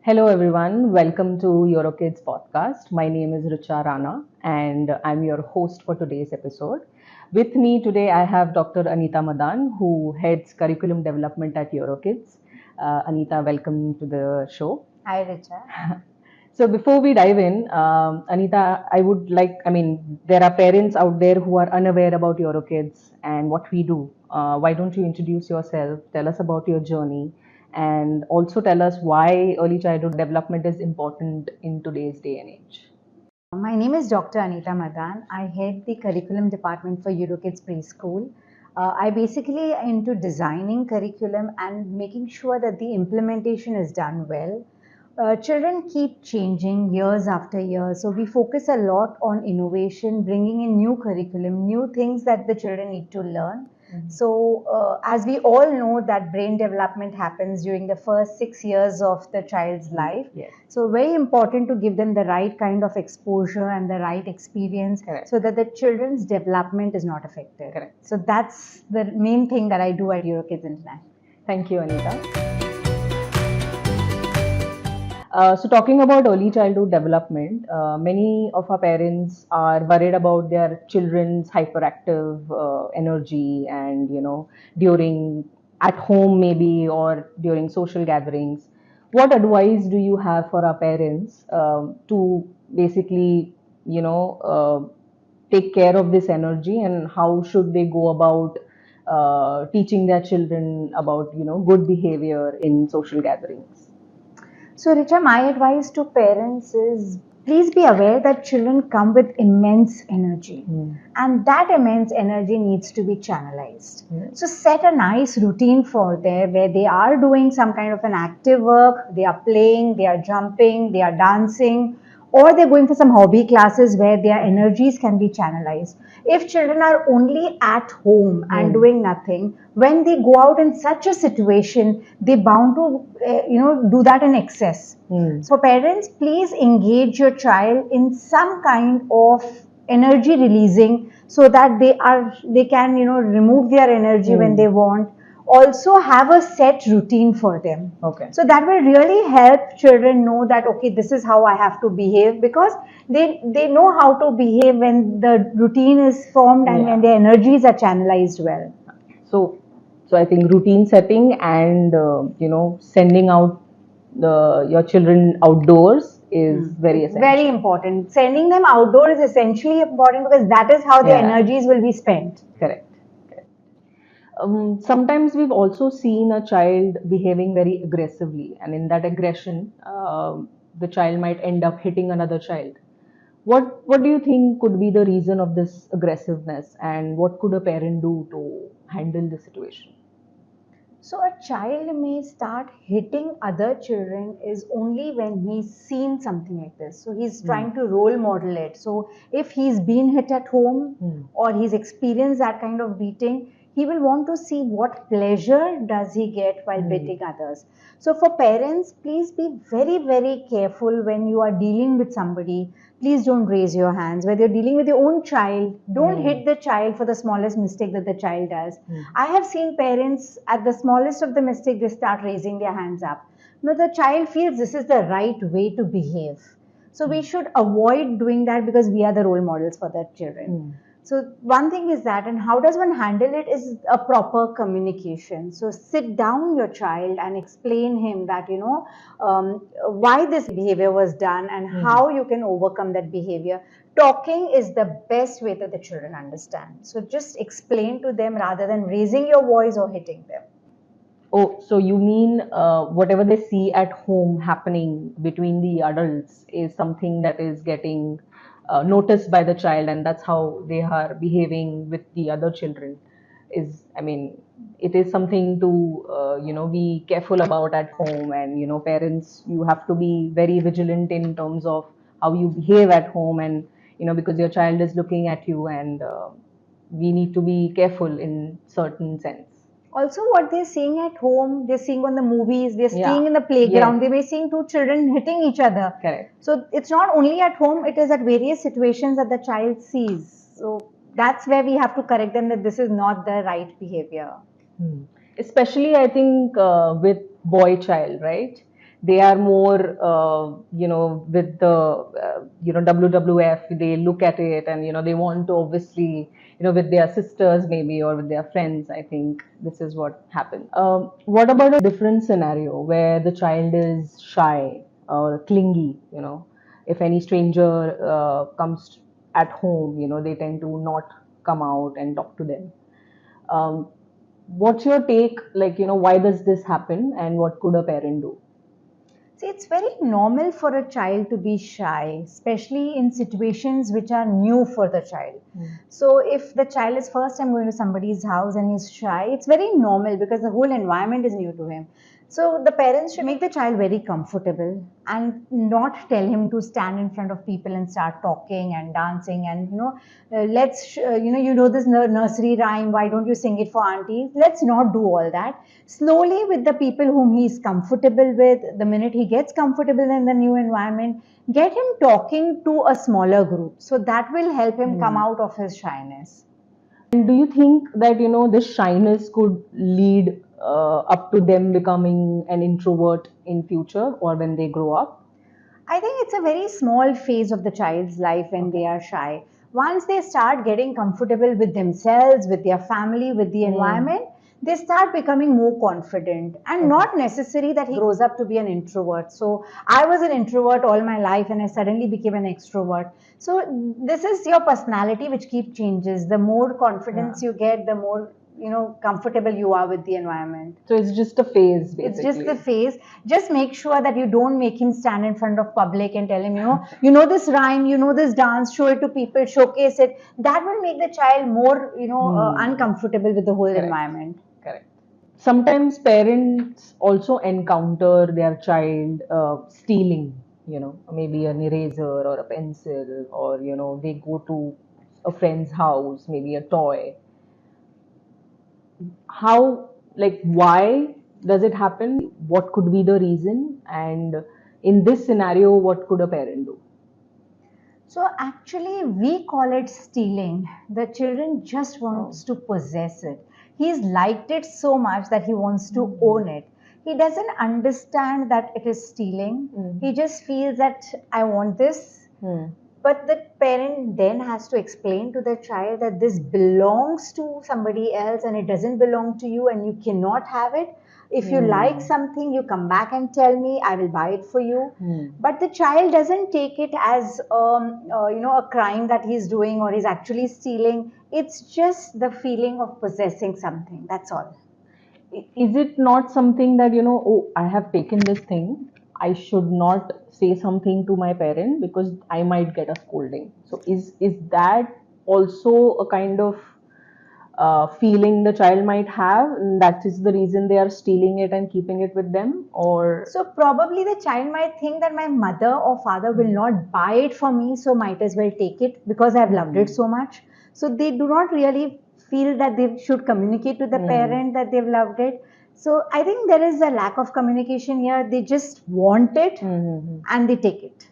Hello, everyone. Welcome to EuroKids podcast. My name is Richa Rana, and I'm your host for today's episode. With me today, I have Dr. Anita Madan, who heads curriculum development at EuroKids. Anita, welcome to the show. Hi, Richa. So, before we dive in, Anita, there are parents out there who are unaware about EuroKids and what we do. Why don't you introduce yourself? Tell us about your journey and also tell us why early childhood development is important in today's day and age. My name is Dr. Anita Madan. I head the curriculum department for EuroKids Preschool. I basically into designing curriculum and making sure that the implementation is done well. Children keep changing years after year, so we focus a lot on innovation, bringing in new curriculum, new things that the children need to learn. So, as we all know, that brain development happens during the first 6 years of the child's life. Yes. So, very important to give them the right kind of exposure and the right experience. Correct. So that the children's development is not affected. Correct. So, that's the main thing that I do at EuroKids International. Thank you, Anita. So talking about early childhood development, many of our parents are worried about their children's hyperactive energy and, during at home maybe or during social gatherings. What advice do you have for our parents to basically, take care of this energy, and how should they go about teaching their children about, good behavior in social gatherings? So, Richa, my advice to parents is please be aware that children come with immense energy, and that immense energy needs to be channelized. So, set a nice routine for them where they are doing some kind of an active work, they are playing, they are jumping, they are dancing, or they're going for some hobby classes where their energies can be channelized. If children are only at home and doing nothing, when they go out in such a situation, they bound to do that in excess. So parents, please engage your child in some kind of energy releasing so that they can remove their energy when they want. Also have a set routine for them. Okay. So that will really help children know that, okay, this is how I have to behave, because they know how to behave when the routine is formed and when their energies are channelized well. So I think routine setting and sending out your children outdoors is very essential. Very important. Sending them outdoors is essentially important because that is how their energies will be spent. Correct. Sometimes we've also seen a child behaving very aggressively, and in that aggression, the child might end up hitting another child. What do you think could be the reason of this aggressiveness, and what could a parent do to handle the situation? So a child may start hitting other children is only when he's seen something like this. So he's trying to role model it. So if he's been hit at home or he's experienced that kind of beating, he will want to see what pleasure does he get while beating others. So for parents, please be very, very careful when you are dealing with somebody. Please don't raise your hands. Whether you're dealing with your own child, don't hit the child for the smallest mistake that the child does. I have seen parents at the smallest of the mistake, they start raising their hands up. No, the child feels this is the right way to behave. So we should avoid doing that because we are the role models for the children. So one thing is that, and how does one handle it is a proper communication. So sit down your child and explain him that, why this behavior was done and how you can overcome that behavior. Talking is the best way that the children understand. So just explain to them rather than raising your voice or hitting them. Oh, so you mean whatever they see at home happening between the adults is something that is getting noticed by the child, and that's how they are behaving with the other children. It is something to be careful about at home, and parents, you have to be very vigilant in terms of how you behave at home, and because your child is looking at you, and we need to be careful in certain sense. Also, what they're seeing at home, they're seeing on the movies, they're seeing in the playground, they may seeing two children hitting each other. Correct. So it's not only at home, it is at various situations that the child sees. So that's where we have to correct them that this is not the right behavior. Especially, I think, with boy child, right? They are more, with the, WWF. They look at it and, they want to obviously, with their sisters maybe or with their friends. I think this is what happens. What about a different scenario where the child is shy or clingy? If any stranger comes at home, they tend to not come out and talk to them. Um, what's your take? Like, why does this happen and what could a parent do? See, it's very normal for a child to be shy, especially in situations which are new for the child. So, if the child is first time going to somebody's house and he's shy, it's very normal because the whole environment is new to him. So, the parents should make the child very comfortable and not tell him to stand in front of people and start talking and dancing and you know this nursery rhyme. Why don't you sing it for aunties? Let's not do all that. Slowly, with the people whom he's comfortable with, the minute he gets comfortable in the new environment, get him talking to a smaller group. So that will help him come out of his shyness. And do you think that, this shyness could lead up to them becoming an introvert in future or when they grow up? I think it's a very small phase of the child's life when they are shy. Once they start getting comfortable with themselves, with their family, with the environment, they start becoming more confident, and not necessary that he grows up to be an introvert. So I was an introvert all my life and I suddenly became an extrovert. So this is your personality which keeps changes. The more confidence you get, the more comfortable you are with the environment. So it's just a phase, basically. It's just the phase. Just make sure that you don't make him stand in front of public and tell him, this rhyme, this dance, show it to people, showcase it. That will make the child more, uncomfortable with the whole environment. Correct. Sometimes parents also encounter their child stealing, maybe an eraser or a pencil, or, they go to a friend's house, maybe a toy. How, like, why does it happen? What could be the reason? And in this scenario, what could a parent do? So actually, we call it stealing. The children just wants to possess it. He's liked it so much that he wants to own it. He doesn't understand that it is stealing. He just feels that I want this. But the parent then has to explain to the child that this belongs to somebody else and it doesn't belong to you and you cannot have it. If you like something, you come back and tell me, I will buy it for you. But the child doesn't take it as a crime that he's doing or he's actually stealing. It's just the feeling of possessing something. That's all. Is it not something that, oh, I have taken this thing, I should not say something to my parent because I might get a scolding? So is that also a kind of feeling the child might have, and that is the reason they are stealing it and keeping it with them? Or so probably the child might think that my mother or father will not buy it for me, so might as well take it because I've loved it so much. So they do not really feel that they should communicate to the parent that they've loved it. So I think there is a lack of communication here. They just want it and they take it.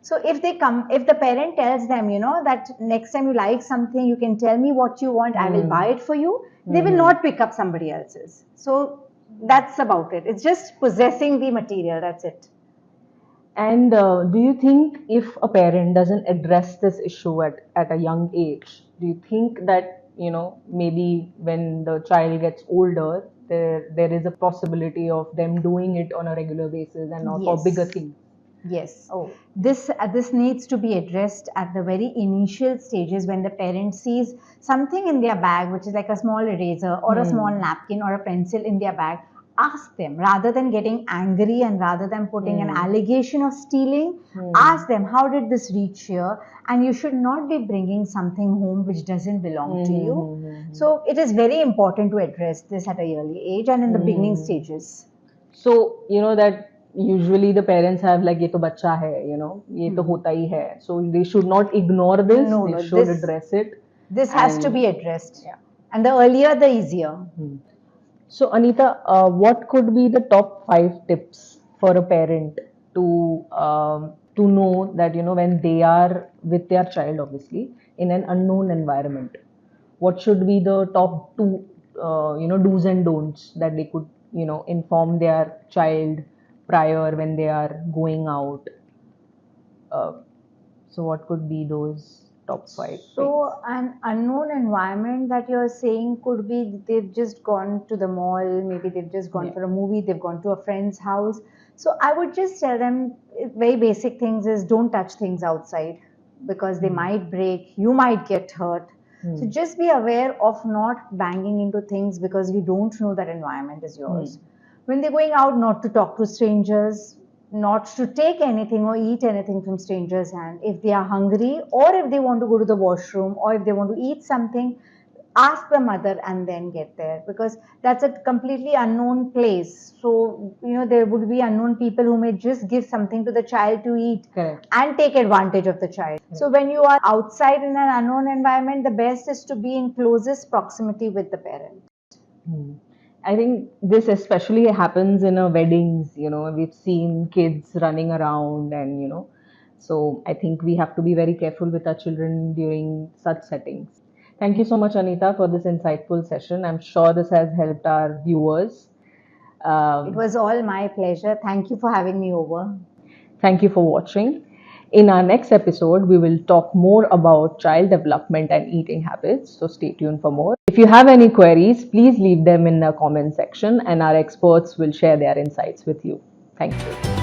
So if the parent tells them, that next time you like something, you can tell me what you want, I will buy it for you, they will not pick up somebody else's. So that's about it. It's just possessing the material, that's it. And do you think if a parent doesn't address this issue at a young age, do you think that, maybe when the child gets older, there is a possibility of them doing it on a regular basis and not for bigger things? Yes. This needs to be addressed at the very initial stages when the parent sees something in their bag, which is like a small eraser or a small napkin or a pencil in their bag. Ask them, rather than getting angry and rather than putting an allegation of stealing, ask them, how did this reach here? And you should not be bringing something home which doesn't belong to you. So it is very important to address this at a early age and in the beginning stages. So, that usually the parents have like, ye to bacha hai, ye to hota hi hai. So they should not ignore this. They should address it. This has to be addressed. Yeah. And the earlier, the easier. So Anita, what could be the top 5 tips for a parent to know that, when they are with their child, obviously, in an unknown environment, what should be the top 2, do's and don'ts that they could, inform their child prior when they are going out. Uh, so what could be those top 5 things? So, an unknown environment that you're saying could be they've just gone to the mall, maybe they've just gone Yeah. for a movie, they've gone to a friend's house. So, I would just tell them very basic things is don't touch things outside because they might break, you might get hurt. So, just be aware of not banging into things because you don't know that environment is yours. When they're going out, not to talk to strangers, not to take anything or eat anything from strangers' hand. If they are hungry or if they want to go to the washroom or if they want to eat something, ask the mother and then get there because that's a completely unknown place. So, there would be unknown people who may just give something to the child to eat. Correct. And take advantage of the child. So, when you are outside in an unknown environment, the best is to be in closest proximity with the parent. I think this especially happens in weddings. We've seen kids running around, and so I think we have to be very careful with our children during such settings. Thank you so much, Anita, for this insightful session. I'm sure this has helped our viewers. It was all my pleasure. Thank you for having me over. Thank you for watching. In our next episode, we will talk more about child development and eating habits. So stay tuned for more. If you have any queries, please leave them in the comment section and our experts will share their insights with you. Thank you.